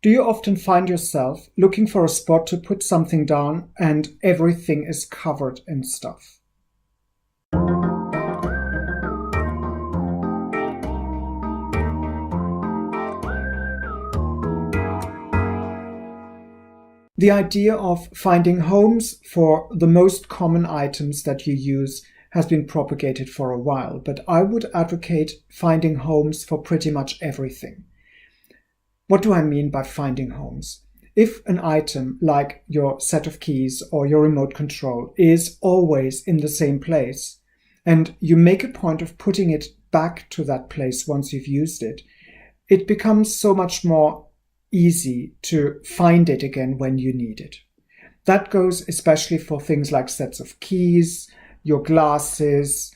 Do you often find yourself looking for a spot to put something down and everything is covered in stuff? The idea of finding homes for the most common items that you use has been propagated for a while, but I would advocate finding homes for pretty much everything. What do I mean by finding homes? If an item like your set of keys or your remote control is always in the same place, and you make a point of putting it back to that place once you've used it, it becomes so much more easy to find it again when you need it. That goes especially for things like sets of keys, your glasses,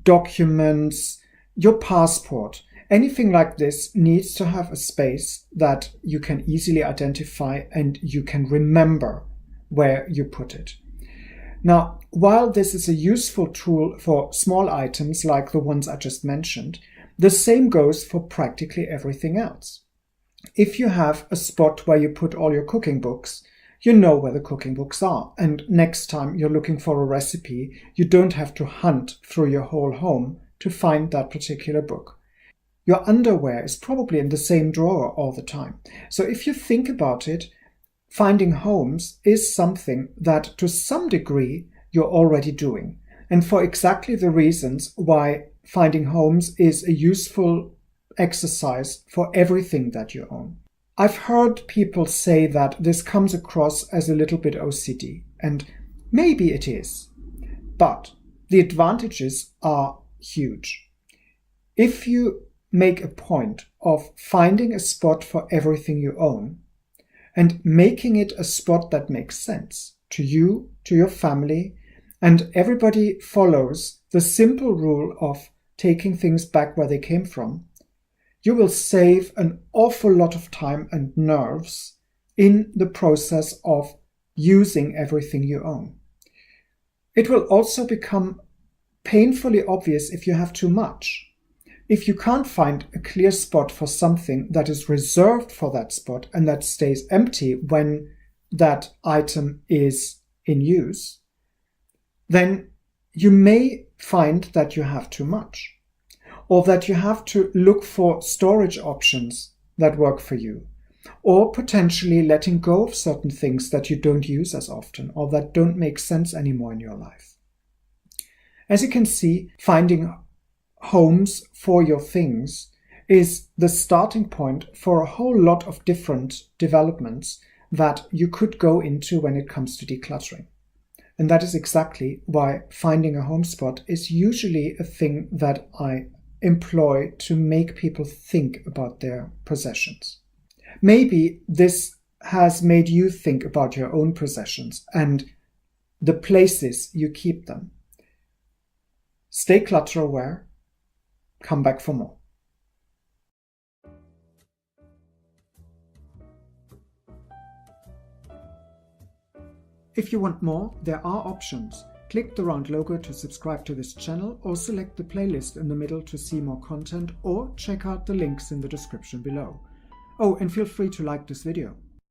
documents, your passport. Anything like this needs to have a space that you can easily identify and you can remember where you put it. Now, while this is a useful tool for small items like the ones I just mentioned, the same goes for practically everything else. If you have a spot where you put all your cooking books, you know where the cooking books are, and next time you're looking for a recipe, you don't have to hunt through your whole home to find that particular book. Your underwear is probably in the same drawer all the time. So if you think about it, finding homes is something that to some degree you're already doing. And for exactly the reasons why finding homes is a useful exercise for everything that you own. I've heard people say that this comes across as a little bit OCD, and maybe it is. But the advantages are huge. If you make a point of finding a spot for everything you own and making it a spot that makes sense to you, to your family, and everybody follows the simple rule of taking things back where they came from, you will save an awful lot of time and nerves in the process of using everything you own. It will also become painfully obvious if you have too much. If you can't find a clear spot for something that is reserved for that spot and that stays empty when that item is in use, then you may find that you have too much, or that you have to look for storage options that work for you, or potentially letting go of certain things that you don't use as often or that don't make sense anymore in your life. As you can see, finding homes for your things is the starting point for a whole lot of different developments that you could go into when it comes to decluttering. And that is exactly why finding a home spot is usually a thing that I employ to make people think about their possessions. Maybe this has made you think about your own possessions and the places you keep them. Stay clutter aware. Come back for more. If you want more, there are options. Click the round logo to subscribe to this channel, or select the playlist in the middle to see more content, or check out the links in the description below. Oh, and feel free to like this video.